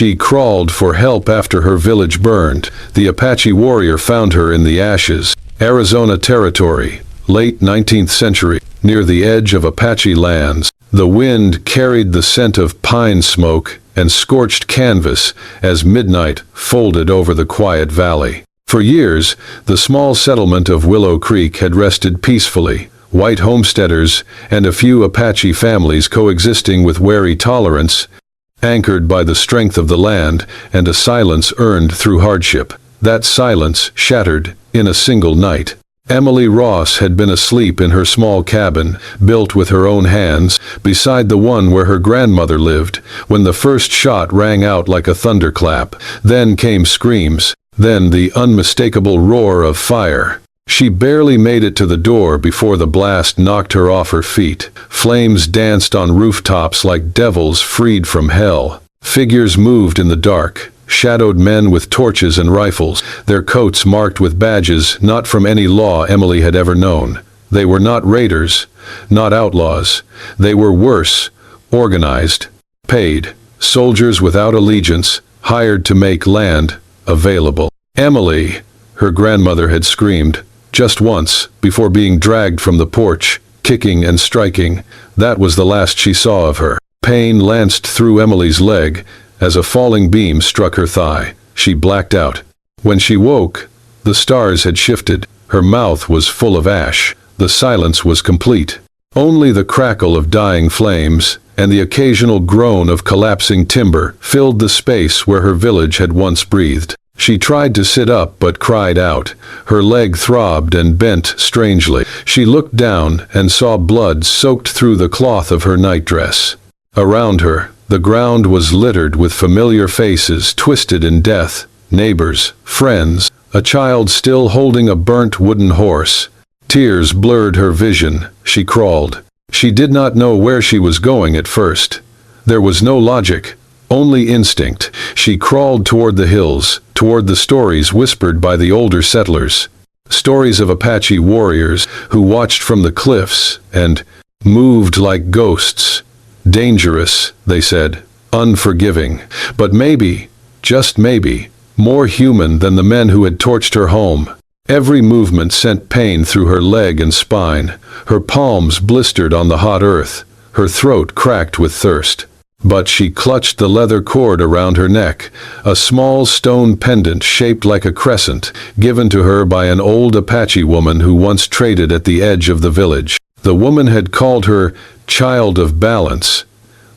She crawled for help after her village burned. The Apache warrior found her in the ashes. Arizona Territory, late 19th century, near the edge of Apache lands. The wind carried the scent of pine smoke and scorched canvas as midnight folded over the quiet valley. For years, the small settlement of Willow Creek had rested peacefully, white homesteaders and a few Apache families coexisting with wary tolerance, anchored by the strength of the land and a silence earned through hardship. That silence shattered in a single night. Emily Ross had been asleep in her small cabin, built with her own hands, beside the one where her grandmother lived, when the first shot rang out like a thunderclap. Then came screams, then the unmistakable roar of fire. She barely made it to the door before the blast knocked her off her feet. Flames danced on rooftops like devils freed from hell. Figures moved in the dark. Shadowed men with torches and rifles, their coats marked with badges not from any law Emily had ever known. They were not raiders, not outlaws. They were worse, organized, paid, soldiers without allegiance, hired to make land available. Emily, her grandmother had screamed, just once, before being dragged from the porch, kicking and striking. That was the last she saw of her. Pain lanced through Emily's leg, as a falling beam struck her thigh. She blacked out. When she woke, the stars had shifted. Her mouth was full of ash. The silence was complete. Only the crackle of dying flames and the occasional groan of collapsing timber filled the space where her village had once breathed. She tried to sit up but cried out. Her leg throbbed and bent strangely. She looked down and saw blood soaked through the cloth of her nightdress. Around her, the ground was littered with familiar faces twisted in death, neighbors, friends, a child still holding a burnt wooden horse. Tears blurred her vision. She crawled. She did not know where she was going at first. There was no logic, only instinct. She crawled toward the hills, toward the stories whispered by the older settlers. Stories of Apache warriors who watched from the cliffs and moved like ghosts. Dangerous, they said, unforgiving, but maybe, just maybe, more human than the men who had torched her home. Every movement sent pain through her leg and spine. Her palms blistered on the hot earth. Her throat cracked with thirst. But she clutched the leather cord around her neck, a small stone pendant shaped like a crescent, given to her by an old Apache woman who once traded at the edge of the village. The woman had called her child of balance,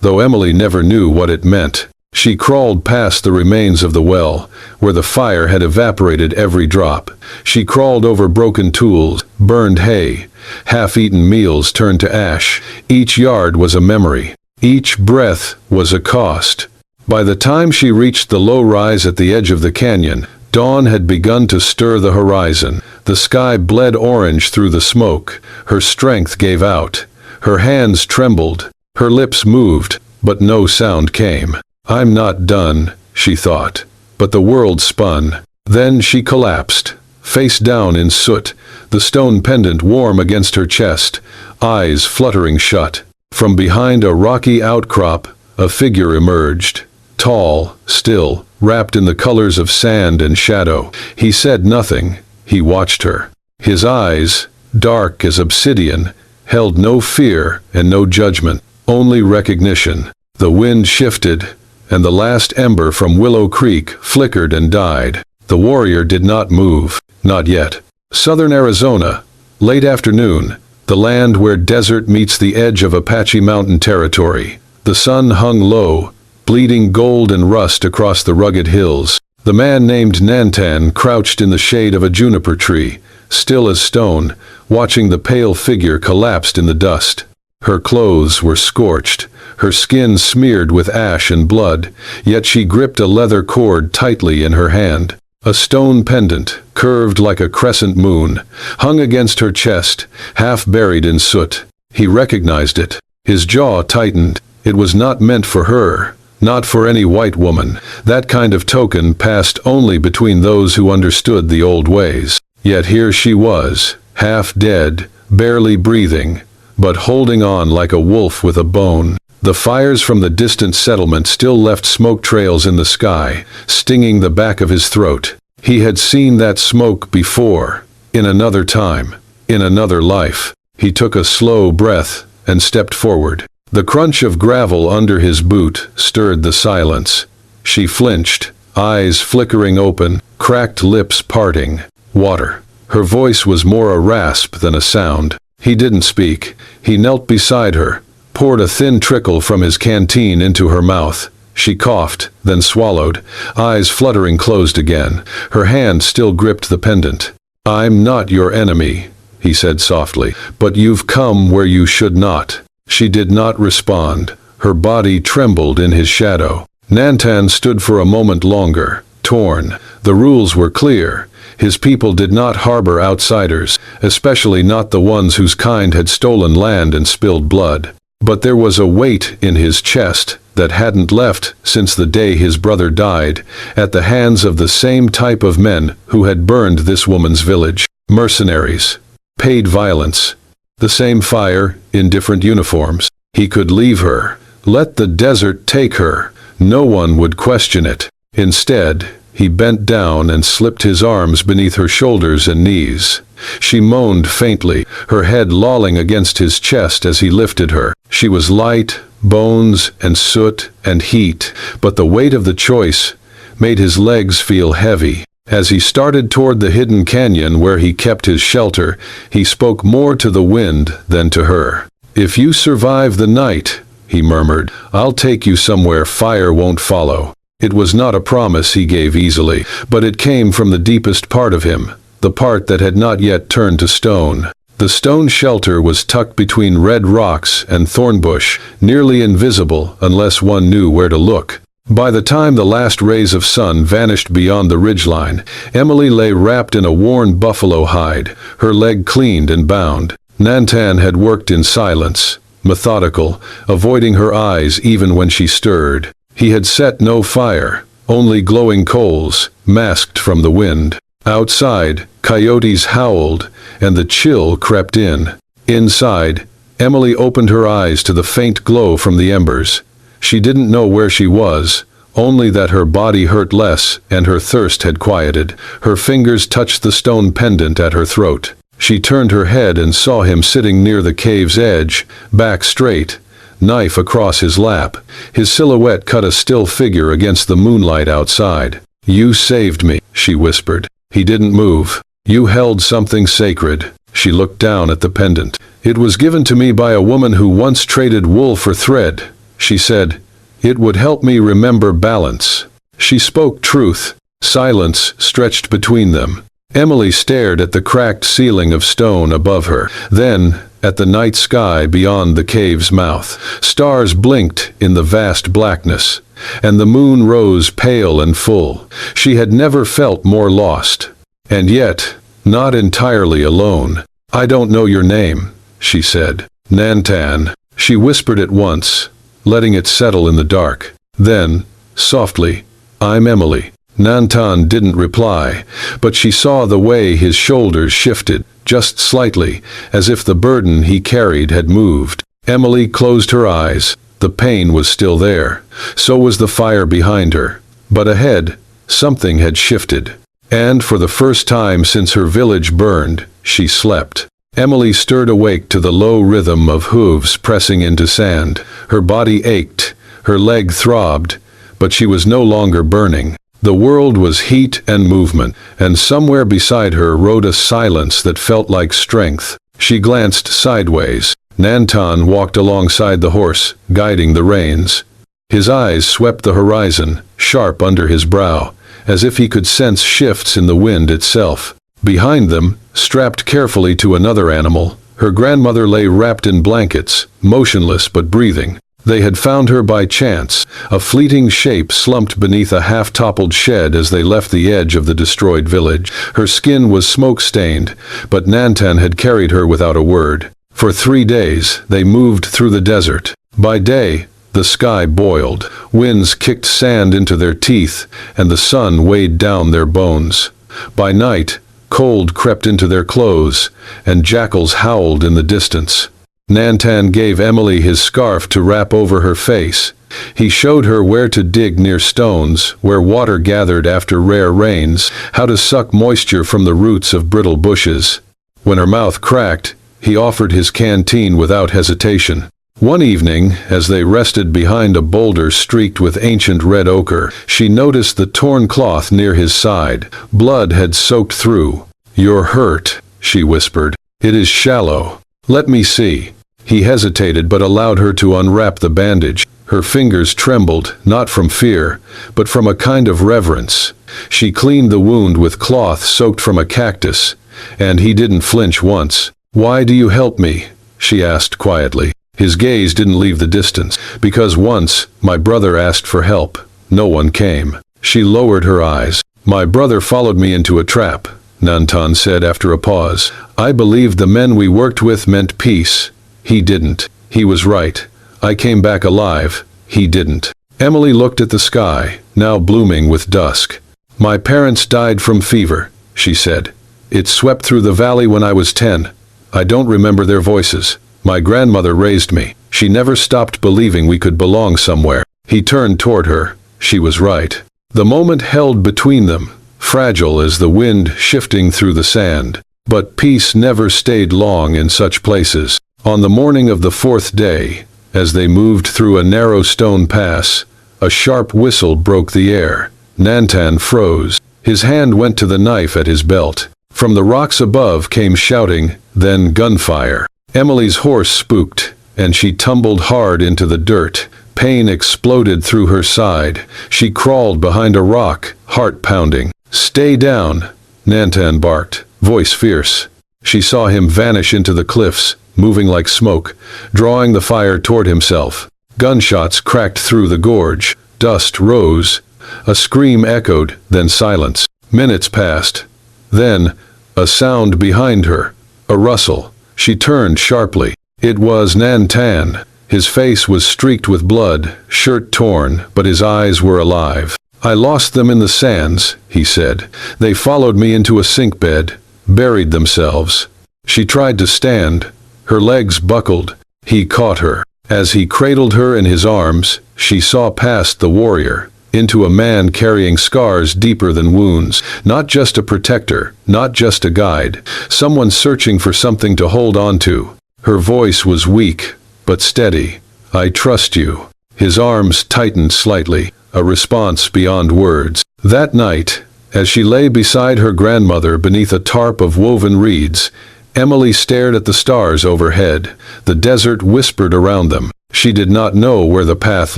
though Emily never knew what it meant. She crawled past the remains of the well, where the fire had evaporated every drop. She crawled over broken tools, burned hay, half-eaten meals turned to ash. Each yard was a memory. Each breath was a cost. By the time she reached the low rise at the edge of the canyon, dawn had begun to stir the horizon. The sky bled orange through the smoke. Her strength gave out. Her hands trembled. Her lips moved, but no sound came. I'm not done, she thought. But the world spun. Then she collapsed, face down in soot, the stone pendant warm against her chest, eyes fluttering shut. From behind a rocky outcrop, a figure emerged. Tall, still, wrapped in the colors of sand and shadow. He said nothing. He watched her. His eyes, dark as obsidian, held no fear and no judgment, only recognition. The wind shifted, and the last ember from Willow Creek flickered and died. The warrior did not move, not yet. Southern Arizona, late afternoon, the land where desert meets the edge of Apache mountain territory. The sun hung low, bleeding gold and rust across the rugged hills. The man named Nantan crouched in the shade of a juniper tree, still as stone, watching the pale figure collapsed in the dust. Her clothes were scorched, her skin smeared with ash and blood, yet she gripped a leather cord tightly in her hand. A stone pendant, curved like a crescent moon, hung against her chest, half buried in soot. He recognized it. His jaw tightened. It was not meant for her, not for any white woman. That kind of token passed only between those who understood the old ways. Yet here she was, half dead, barely breathing, but holding on like a wolf with a bone. The fires from the distant settlement still left smoke trails in the sky, stinging the back of his throat. He had seen that smoke before, in another time, in another life. He took a slow breath and stepped forward. The crunch of gravel under his boot stirred the silence. She flinched, eyes flickering open, cracked lips parting. Water. Her voice was more a rasp than a sound. He didn't speak. He knelt beside her, poured a thin trickle from his canteen into her mouth. She coughed, then swallowed, eyes fluttering closed again. Her hand still gripped the pendant. "I'm not your enemy," he said softly, "but you've come where you should not." She did not respond. Her body trembled in his shadow. Nantan stood for a moment longer, torn. The rules were clear. His people did not harbor outsiders, especially not the ones whose kind had stolen land and spilled blood. But there was a weight in his chest that hadn't left since the day his brother died, at the hands of the same type of men who had burned this woman's village. Mercenaries. Paid violence. The same fire, in different uniforms. He could leave her. Let the desert take her. No one would question it. Instead, he bent down and slipped his arms beneath her shoulders and knees. She moaned faintly, her head lolling against his chest as he lifted her. She was light, bones and soot and heat, but the weight of the choice made his legs feel heavy. As he started toward the hidden canyon where he kept his shelter, he spoke more to the wind than to her. "If you survive the night," he murmured, "I'll take you somewhere fire won't follow." It was not a promise he gave easily, but it came from the deepest part of him, the part that had not yet turned to stone. The stone shelter was tucked between red rocks and thornbush, nearly invisible unless one knew where to look. By the time the last rays of sun vanished beyond the ridgeline, Emily lay wrapped in a worn buffalo hide, her leg cleaned and bound. Nantan had worked in silence, methodical, avoiding her eyes even when she stirred. He had set no fire, only glowing coals, masked from the wind. Outside, coyotes howled, and the chill crept in. Inside, Emily opened her eyes to the faint glow from the embers. She didn't know where she was, only that her body hurt less and her thirst had quieted. Her fingers touched the stone pendant at her throat. She turned her head and saw him sitting near the cave's edge, back straight, knife across his lap. His silhouette cut a still figure against the moonlight outside. "You saved me," she whispered. He didn't move. "You held something sacred." She looked down at the pendant. "It was given to me by a woman who once traded wool for thread," she said. "It would help me remember balance." She spoke truth. Silence stretched between them. Emily stared at the cracked ceiling of stone above her, then at the night sky beyond the cave's mouth. Stars blinked in the vast blackness, and the moon rose pale and full. She had never felt more lost. And yet, not entirely alone. "I don't know your name," she said. "Nantan." She whispered it once, letting it settle in the dark. Then, softly, "I'm Emily." Nantan didn't reply, but she saw the way his shoulders shifted, just slightly, as if the burden he carried had moved. Emily closed her eyes. The pain was still there. So was the fire behind her. But ahead, something had shifted. And for the first time since her village burned, she slept. Emily stirred awake to the low rhythm of hooves pressing into sand. Her body ached, her leg throbbed, but she was no longer burning. The world was heat and movement, and somewhere beside her rode a silence that felt like strength. She glanced sideways. Nantan walked alongside the horse, guiding the reins. His eyes swept the horizon, sharp under his brow, as if he could sense shifts in the wind itself. Behind them, strapped carefully to another animal, her grandmother lay wrapped in blankets, motionless but breathing. They had found her by chance, a fleeting shape slumped beneath a half-toppled shed as they left the edge of the destroyed village. Her skin was smoke-stained, but Nantan had carried her without a word. For 3 days, they moved through the desert. By day, the sky boiled, winds kicked sand into their teeth, and the sun weighed down their bones. By night, cold crept into their clothes, and jackals howled in the distance. Nantan gave Emily his scarf to wrap over her face. He showed her where to dig near stones, where water gathered after rare rains, how to suck moisture from the roots of brittle bushes. When her mouth cracked, he offered his canteen without hesitation. One evening, as they rested behind a boulder streaked with ancient red ochre, she noticed the torn cloth near his side. Blood had soaked through. "You're hurt," she whispered. "It is shallow. Let me see." He hesitated but allowed her to unwrap the bandage. Her fingers trembled, not from fear, but from a kind of reverence. She cleaned the wound with cloth soaked from a cactus, and he didn't flinch once. "Why do you help me?" she asked quietly. His gaze didn't leave the distance. "Because once, my brother asked for help. No one came." She lowered her eyes. "My brother followed me into a trap," Nantan said after a pause. "I believed the men we worked with meant peace. He didn't. He was right. I came back alive. He didn't." Emily looked at the sky, now blooming with dusk. "My parents died from fever," she said. "It swept through the valley when I was 10. I don't remember their voices. My grandmother raised me. She never stopped believing we could belong somewhere." He turned toward her. She was right. The moment held between them, fragile as the wind shifting through the sand. But peace never stayed long in such places. On the morning of the fourth day, as they moved through a narrow stone pass, a sharp whistle broke the air. Nantan froze. His hand went to the knife at his belt. From the rocks above came shouting, then gunfire. Emily's horse spooked, and she tumbled hard into the dirt. Pain exploded through her side. She crawled behind a rock, heart pounding. "Stay down," Nantan barked, voice fierce. She saw him vanish into the cliffs, moving like smoke, drawing the fire toward himself. Gunshots cracked through the gorge. Dust rose. A scream echoed, then silence. Minutes passed. Then, a sound behind her. A rustle. She turned sharply. It was Nantan. His face was streaked with blood, shirt torn, but his eyes were alive. "I lost them in the sands," he said. "They followed me into a sink bed, buried themselves." She tried to stand. Her legs buckled. He caught her. As he cradled her in his arms, she saw past the warrior, into a man carrying scars deeper than wounds. Not just a protector, not just a guide, someone searching for something to hold on to. Her voice was weak, but steady. "I trust you." His arms tightened slightly, a response beyond words. That night, as she lay beside her grandmother beneath a tarp of woven reeds, Emily stared at the stars overhead. The desert whispered around them. She did not know where the path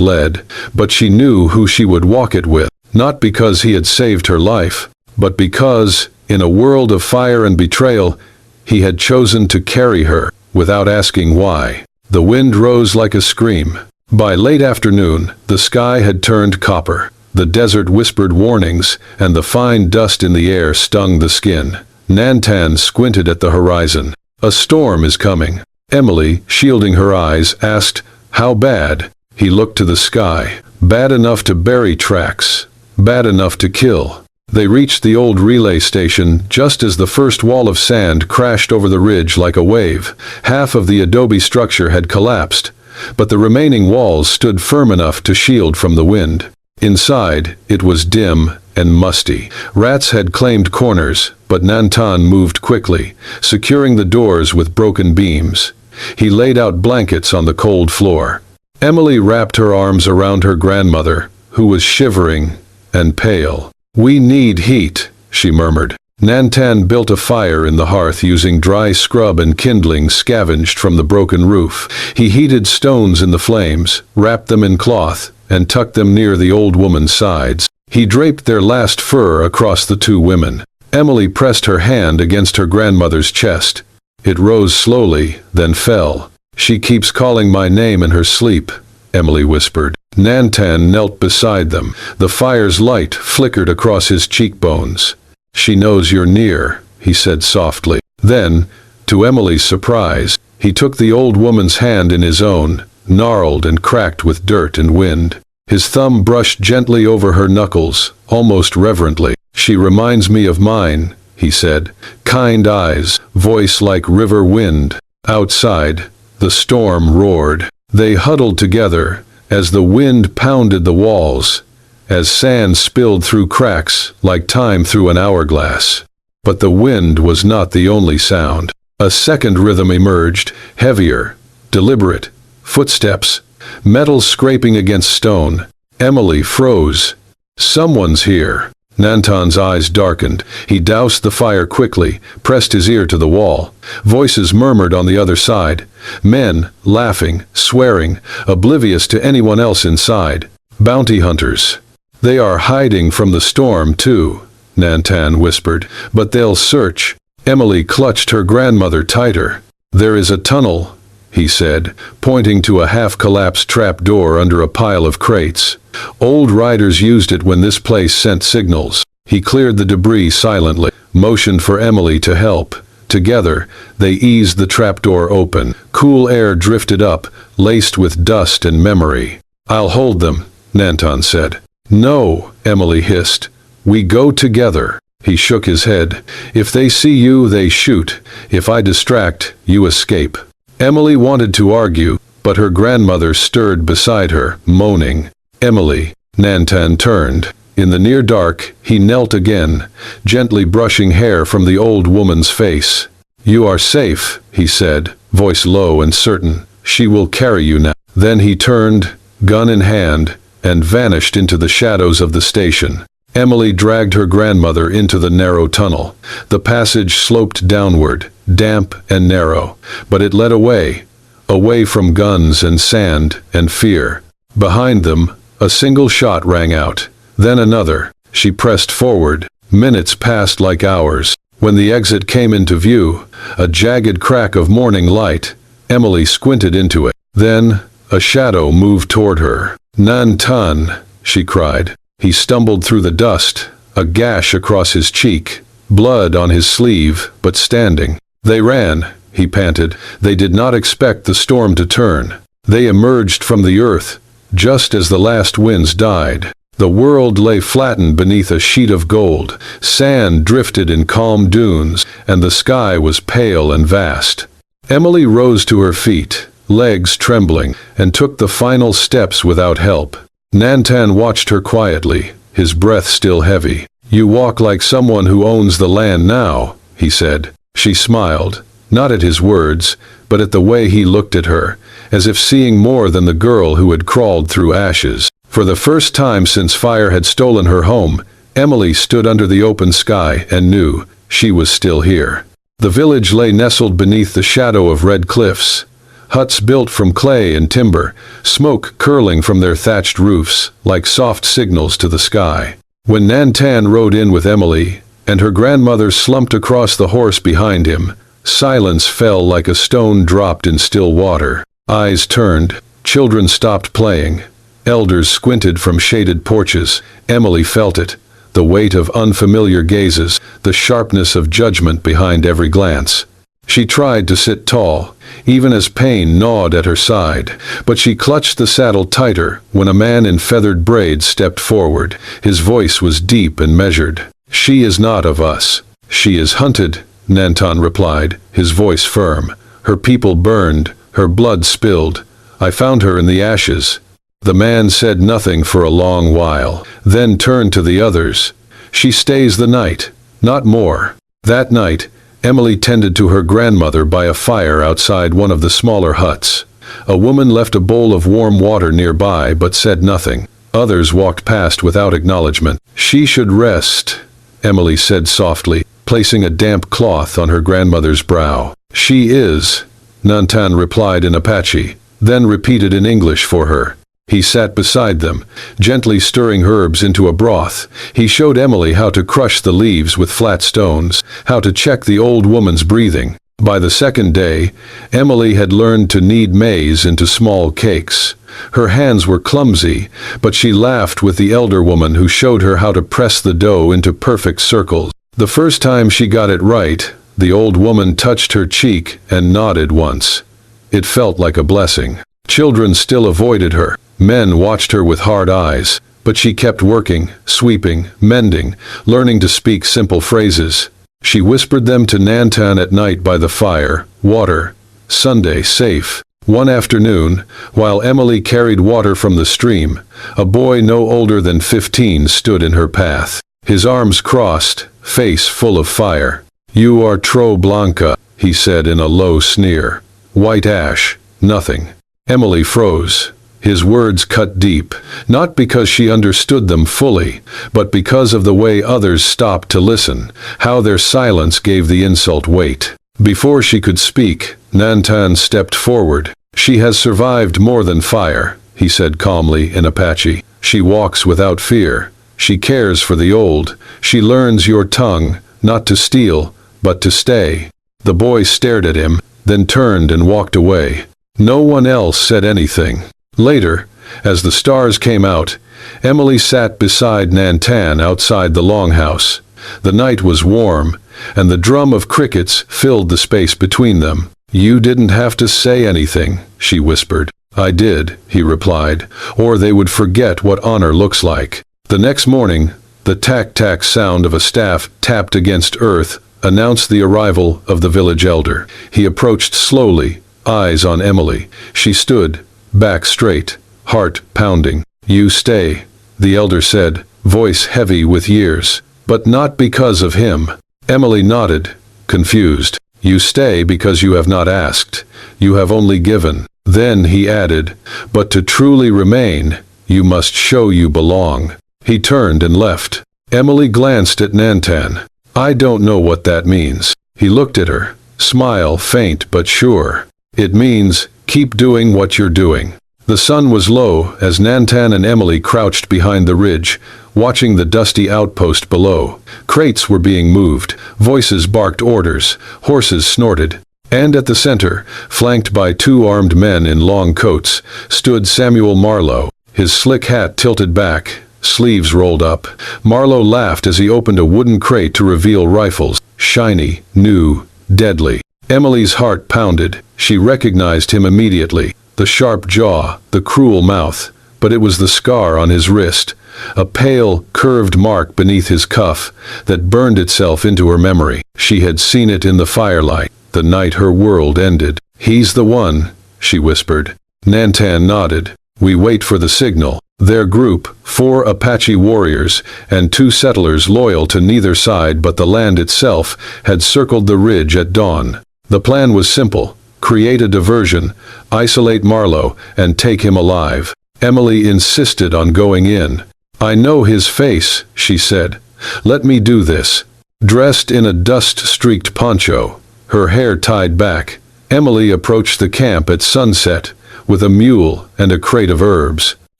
led, but she knew who she would walk it with. Not because he had saved her life, but because, in a world of fire and betrayal, he had chosen to carry her, without asking why. The wind rose like a scream. By late afternoon, the sky had turned copper. The desert whispered warnings, and the fine dust in the air stung the skin. Nantan squinted at the horizon. "A storm is coming." Emily, shielding her eyes, asked, "How bad?" He looked to the sky. "Bad enough to bury tracks. Bad enough to kill." They reached the old relay station just as the first wall of sand crashed over the ridge like a wave. Half of the adobe structure had collapsed, but the remaining walls stood firm enough to shield from the wind. Inside, it was dim and musty. Rats had claimed corners, but Nantan moved quickly, securing the doors with broken beams. He laid out blankets on the cold floor. Emily wrapped her arms around her grandmother, who was shivering and pale. "We need heat," she murmured. Nantan built a fire in the hearth using dry scrub and kindling scavenged from the broken roof. He heated stones in the flames, wrapped them in cloth, and tucked them near the old woman's sides. He draped their last fur across the two women. Emily pressed her hand against her grandmother's chest. It rose slowly, then fell. "She keeps calling my name in her sleep," Emily whispered. Nantan knelt beside them. The fire's light flickered across his cheekbones. "She knows you're near," he said softly. Then, to Emily's surprise, he took the old woman's hand in his own, gnarled and cracked with dirt and wind. His thumb brushed gently over her knuckles, almost reverently. "She reminds me of mine," he said. Kind eyes, voice like river wind. Outside, The storm roared. They huddled together as the wind pounded the walls, as sand spilled through cracks like time through an hourglass. But the wind was not the only sound. A second rhythm emerged, heavier, deliberate. Footsteps, metal scraping against stone. Emily froze. Someone's here. Nantan's eyes darkened. He doused the fire quickly, pressed his ear to the wall. Voices murmured on the other side. Men, laughing, swearing, oblivious to anyone else inside. Bounty hunters. They are hiding from the storm, too, Nantan whispered. But they'll search. Emily clutched her grandmother tighter. There is a tunnel, he said, pointing to a half-collapsed trap-door under a pile of crates. Old riders used it when this place sent signals. He cleared the debris silently, motioned for Emily to help. Together, they eased the trapdoor open. Cool air drifted up, laced with dust and memory. I'll hold them, Nantan said. No, Emily hissed. We go together. He shook his head. If they see you, they shoot. If I distract, you escape. Emily wanted to argue, but her grandmother stirred beside her, moaning. Emily. Nantan turned. In the near dark, he knelt again, gently brushing hair from the old woman's face. You are safe, he said, voice low and certain. She will carry you now. Then he turned, gun in hand, and vanished into the shadows of the station. Emily dragged her grandmother into the narrow tunnel. The passage sloped downward, damp and narrow, but it led away from guns and sand and fear. Behind them, a single shot rang out, then another. She pressed forward. Minutes passed like hours. When the exit came into view, a jagged crack of morning light, Emily squinted into it. Then, a shadow moved toward her. Nantan, she cried. He stumbled through the dust, a gash across his cheek, blood on his sleeve, but standing. They ran, he panted. They did not expect the storm to turn. They emerged from the earth, just as the last winds died. The world lay flattened beneath a sheet of gold. Sand drifted in calm dunes, and the sky was pale and vast. Emily rose to her feet, legs trembling, and took the final steps without help. Nantan watched her quietly, his breath still heavy. You walk like someone who owns the land now, he said. She smiled, not at his words, but at the way he looked at her, as if seeing more than the girl who had crawled through ashes. For the first time since fire had stolen her home, Emily stood under the open sky and knew she was still here. The village lay nestled beneath the shadow of red cliffs. Huts built from clay and timber, smoke curling from their thatched roofs like soft signals to the sky. When Nantan rode in with Emily, and her grandmother slumped across the horse behind him, silence fell like a stone dropped in still water. Eyes turned, children stopped playing. Elders squinted from shaded porches. Emily felt it, the weight of unfamiliar gazes, the sharpness of judgment behind every glance. She tried to sit tall, even as pain gnawed at her side, but she clutched the saddle tighter when a man in feathered braids stepped forward. His voice was deep and measured. She is not of us. She is hunted, Nantan replied, his voice firm. Her people burned, her blood spilled. I found her in the ashes. The man said nothing for a long while, then turned to the others. She stays the night, not more. That night, Emily tended to her grandmother by a fire outside one of the smaller huts. A woman left a bowl of warm water nearby but said nothing. Others walked past without acknowledgement. She should rest, Emily said softly, placing a damp cloth on her grandmother's brow. She is, Nantan replied in Apache, then repeated in English for her. He sat beside them, gently stirring herbs into a broth. He showed Emily how to crush the leaves with flat stones, how to check the old woman's breathing. By the second day, Emily had learned to knead maize into small cakes. Her hands were clumsy, but she laughed with the elder woman who showed her how to press the dough into perfect circles. The first time she got it right, the old woman touched her cheek and nodded once. It felt like a blessing. Children still avoided her. Men watched her with hard eyes, but she kept working, sweeping, mending, learning to speak simple phrases. She whispered them to Nantan at night by the fire. Water. Sunday safe. One afternoon, while Emily carried water from the stream, a boy no older than 15 stood in her path. His arms crossed, face full of fire. "You are Tro Blanca," he said in a low sneer. "White ash, nothing." Emily froze. His words cut deep, not because she understood them fully, but because of the way others stopped to listen, how their silence gave the insult weight. Before she could speak, Nantan stepped forward. "She has survived more than fire," he said calmly in Apache. "She walks without fear. She cares for the old. She learns your tongue, not to steal, but to stay." The boy stared at him, then turned and walked away. No one else said anything. Later, as the stars came out, Emily sat beside Nantan outside the longhouse. The night was warm, and the drum of crickets filled the space between them. "You didn't have to say anything," she whispered. "I did," he replied, "or they would forget what honor looks like." The next morning, the tack-tack sound of a staff tapped against earth announced the arrival of the village elder. He approached slowly, eyes on Emily. She stood, back straight, heart pounding. "You stay," the elder said, voice heavy with years. "But not because of him." Emily nodded, confused. "You stay because you have not asked. You have only given." Then he added, "But to truly remain, you must show you belong." He turned and left. Emily glanced at Nantan. "I don't know what that means." He looked at her, smile faint but sure. "It means, keep doing what you're doing." The sun was low as Nantan and Emily crouched behind the ridge, watching the dusty outpost below. Crates were being moved, voices barked orders, horses snorted. And at the center, flanked by 2 armed men in long coats, stood Samuel Marlowe, his slick hat tilted back, sleeves rolled up. Marlowe laughed as he opened a wooden crate to reveal rifles, shiny, new, deadly. Emily's heart pounded. She recognized him immediately. The sharp jaw, the cruel mouth, but it was the scar on his wrist, a pale, curved mark beneath his cuff that burned itself into her memory. She had seen it in the firelight, the night her world ended. "He's the one," she whispered. Nantan nodded. "We wait for the signal." Their group, 4 Apache warriors and 2 settlers loyal to neither side but the land itself, had circled the ridge at dawn. The plan was simple. Create a diversion, isolate Marlowe, and take him alive. Emily insisted on going in. "I know his face," she said. "Let me do this." Dressed in a dust-streaked poncho, her hair tied back, Emily approached the camp at sunset, with a mule and a crate of herbs.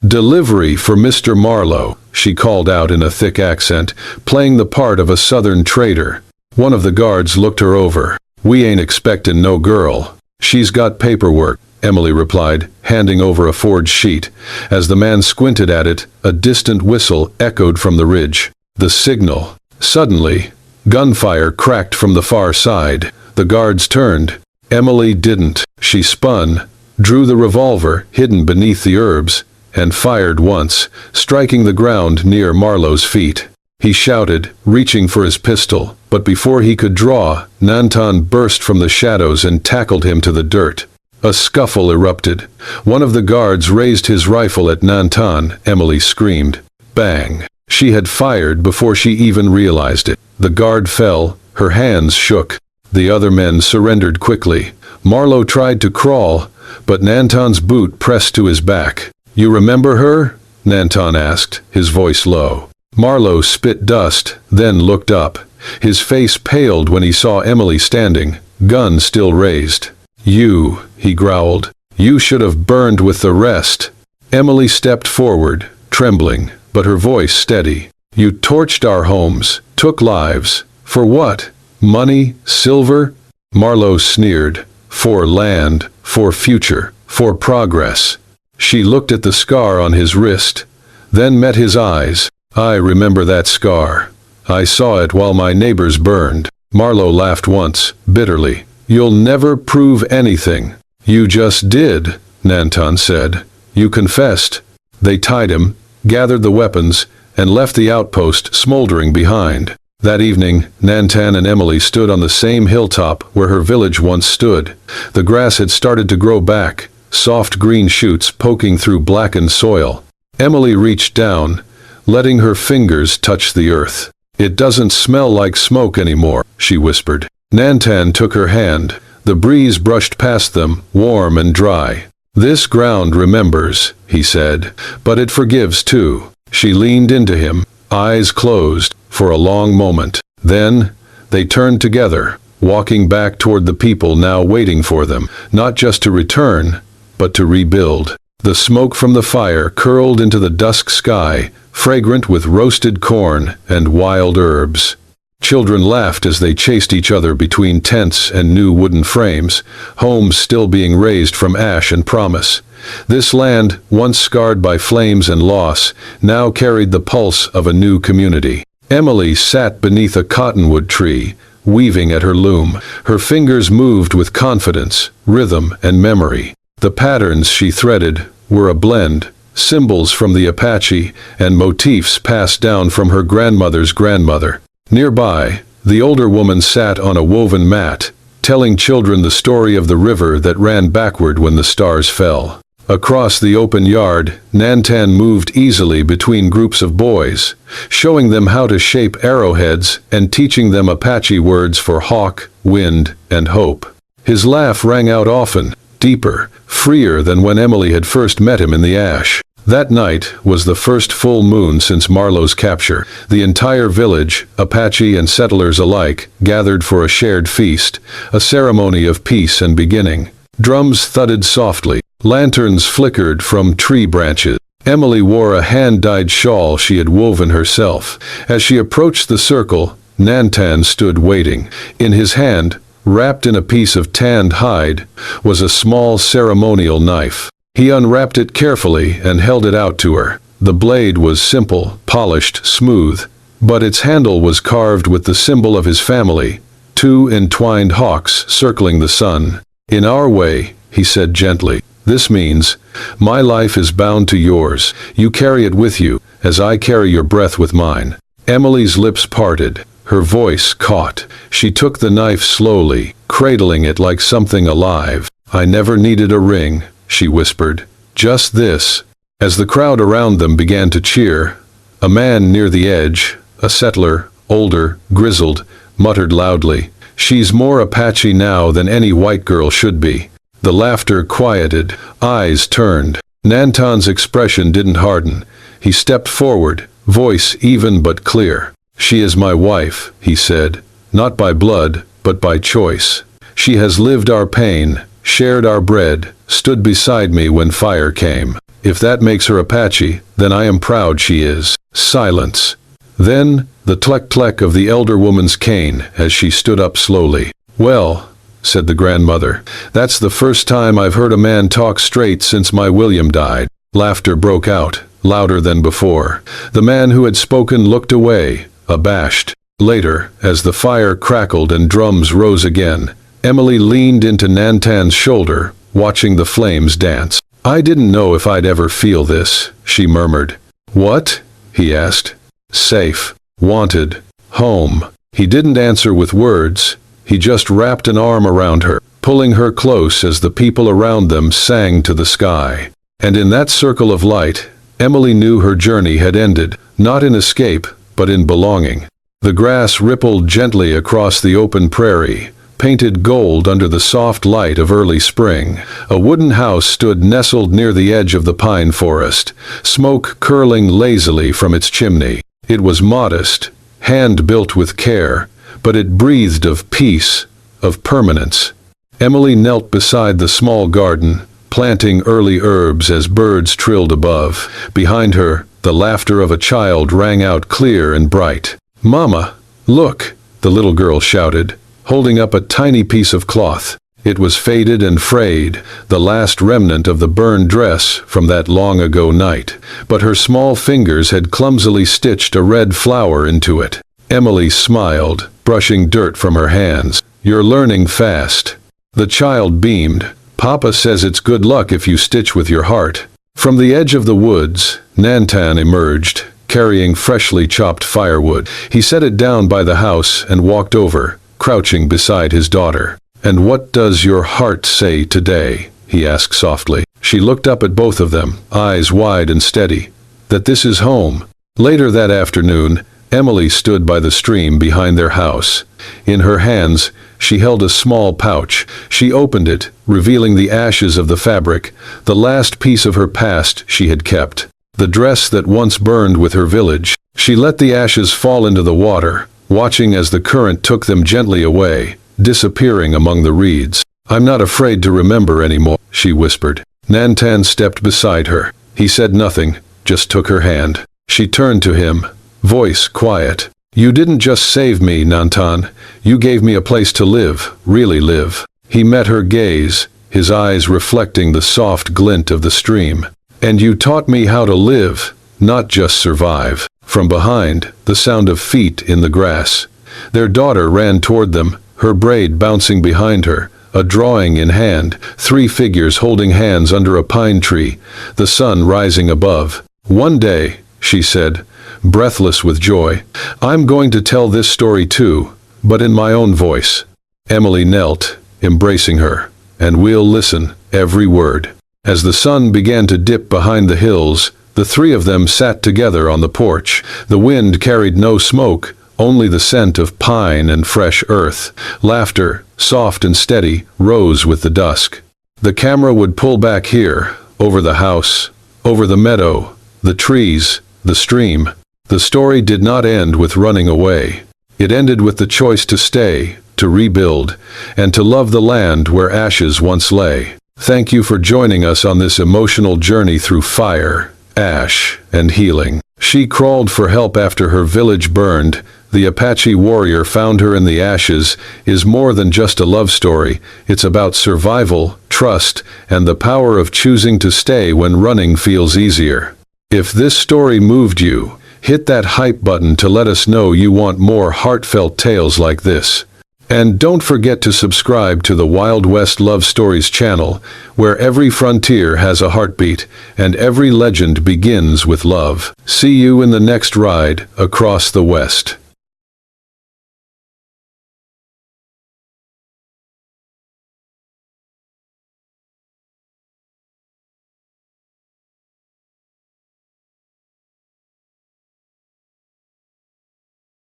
"Delivery for Mr. Marlowe," she called out in a thick accent, playing the part of a southern trader. One of the guards looked her over. "We ain't expectin' no girl." "She's got paperwork," Emily replied, handing over a forged sheet. As the man squinted at it, a distant whistle echoed from the ridge. The signal. Suddenly, gunfire cracked from the far side. The guards turned. Emily didn't. She spun, drew the revolver hidden beneath the herbs, and fired once, striking the ground near Marlowe's feet. He shouted, reaching for his pistol, but before he could draw, Nantan burst from the shadows and tackled him to the dirt. A scuffle erupted. One of the guards raised his rifle at Nantan. Emily screamed. Bang! She had fired before she even realized it. The guard fell, her hands shook. The other men surrendered quickly. Marlowe tried to crawl, but Nantan's boot pressed to his back. "You remember her?" Nantan asked, his voice low. Marlowe spit dust, then looked up. His face paled when he saw Emily standing, gun still raised. "You," he growled. "You should have burned with the rest." Emily stepped forward, trembling, but her voice steady. "You torched our homes, took lives. For what? Money? Silver?" Marlowe sneered. "For land, for future, for progress." She looked at the scar on his wrist, then met his eyes. "I remember that scar. I saw it while my neighbors burned." Marlowe laughed once, bitterly. "You'll never prove anything." "You just did," Nantan said. "You confessed." They tied him, gathered the weapons, and left the outpost smoldering behind. That evening, Nantan and Emily stood on the same hilltop where her village once stood. The grass had started to grow back, soft green shoots poking through blackened soil. Emily reached down, letting her fingers touch the earth. "It doesn't smell like smoke anymore," she whispered. Nantan took her hand. The breeze brushed past them, warm and dry. "This ground remembers," he said, "but it forgives too." She leaned into him, eyes closed, for a long moment. Then, they turned together, walking back toward the people now waiting for them, not just to return, but to rebuild. The smoke from the fire curled into the dusk sky, fragrant with roasted corn and wild herbs. Children laughed as they chased each other between tents and new wooden frames, homes still being raised from ash and promise. This land, once scarred by flames and loss, now carried the pulse of a new community. Emily sat beneath a cottonwood tree, weaving at her loom. Her fingers moved with confidence, rhythm, and memory. The patterns she threaded were a blend, symbols from the Apache and motifs passed down from her grandmother's grandmother. Nearby, the older woman sat on a woven mat, telling children the story of the river that ran backward when the stars fell. Across the open yard, Nantan moved easily between groups of boys, showing them how to shape arrowheads and teaching them Apache words for hawk, wind, and hope. His laugh rang out often, deeper, freer than when Emily had first met him in the ash. That night was the first full moon since Marlowe's capture. The entire village, Apache and settlers alike, gathered for a shared feast, a ceremony of peace and beginning. Drums thudded softly. Lanterns flickered from tree branches. Emily wore a hand-dyed shawl she had woven herself. As she approached the circle, Nantan stood waiting. In his hand, wrapped in a piece of tanned hide, was a small ceremonial knife. He unwrapped it carefully and held it out to her. The blade was simple, polished, smooth, but its handle was carved with the symbol of his family, two entwined hawks circling the sun. "In our way," he said gently. "This means, my life is bound to yours. You carry it with you, as I carry your breath with mine." Emily's lips parted. Her voice caught. She took the knife slowly, cradling it like something alive. "I never needed a ring," she whispered. "Just this." As the crowd around them began to cheer, a man near the edge, a settler, older, grizzled, muttered loudly, "She's more Apache now than any white girl should be." The laughter quieted, eyes turned. Nantan's expression didn't harden. He stepped forward, voice even but clear. "She is my wife," he said, "not by blood, but by choice. She has lived our pain, shared our bread, stood beside me when fire came. If that makes her Apache, then I am proud she is." Silence. Then, the tlek-tlek of the elder woman's cane as she stood up slowly. "Well," said the grandmother, "that's the first time I've heard a man talk straight since my William died." Laughter broke out, louder than before. The man who had spoken looked away, abashed. Later, as the fire crackled and drums rose again, Emily leaned into Nantan's shoulder, watching the flames dance. "I didn't know if I'd ever feel this," she murmured. "What?" he asked. "Safe. Wanted. Home." He didn't answer with words. He just wrapped an arm around her, pulling her close as the people around them sang to the sky. And in that circle of light, Emily knew her journey had ended, not in escape, but in belonging. The grass rippled gently across the open prairie, painted gold under the soft light of early spring. A wooden house stood nestled near the edge of the pine forest, smoke curling lazily from its chimney. It was modest, hand-built with care, but it breathed of peace, of permanence. Emily knelt beside the small garden, planting early herbs as birds trilled above. Behind her, the laughter of a child rang out clear and bright. "Mama, look!" the little girl shouted, holding up a tiny piece of cloth. It was faded and frayed, the last remnant of the burned dress from that long-ago night, but her small fingers had clumsily stitched a red flower into it. Emily smiled, brushing dirt from her hands. "You're learning fast." The child beamed. "Papa says it's good luck if you stitch with your heart." From the edge of the woods, Nantan emerged, carrying freshly chopped firewood. He set it down by the house and walked over, crouching beside his daughter. "And what does your heart say today?" he asked softly. She looked up at both of them, eyes wide and steady. That this is home. Later that afternoon, Emily stood by the stream behind their house. In her hands, she held a small pouch. She opened it, revealing the ashes of the fabric, the last piece of her past she had kept. The dress that once burned with her village. She let the ashes fall into the water, watching as the current took them gently away, disappearing among the reeds. "I'm not afraid to remember anymore," she whispered. Nantan stepped beside her. He said nothing, just took her hand. She turned to him, voice quiet. "You didn't just save me, Nantan. You gave me a place to live, really live." He met her gaze, his eyes reflecting the soft glint of the stream. "And you taught me how to live, not just survive." From behind, the sound of feet in the grass. Their daughter ran toward them, her braid bouncing behind her, a drawing in hand, 3 figures holding hands under a pine tree, the sun rising above. "One day," she said, breathless with joy, "I'm going to tell this story too, but in my own voice." Emily knelt, embracing her, "And we'll listen, every word." As the sun began to dip behind the hills, the 3 of them sat together on the porch. The wind carried no smoke, only the scent of pine and fresh earth. Laughter, soft and steady, rose with the dusk. The camera would pull back here, over the house, over the meadow, the trees, the stream. The story did not end with running away. It ended with the choice to stay, to rebuild, and to love the land where ashes once lay. Thank you for joining us on this emotional journey through fire, ash, and healing. She crawled for help after her village burned. The Apache warrior found her in the ashes is more than just a love story. It's about survival, trust, and the power of choosing to stay when running feels easier. If this story moved you, hit that hype button to let us know you want more heartfelt tales like this. And don't forget to subscribe to the Wild West Love Stories channel, where every frontier has a heartbeat, and every legend begins with love. See you in the next ride across the West.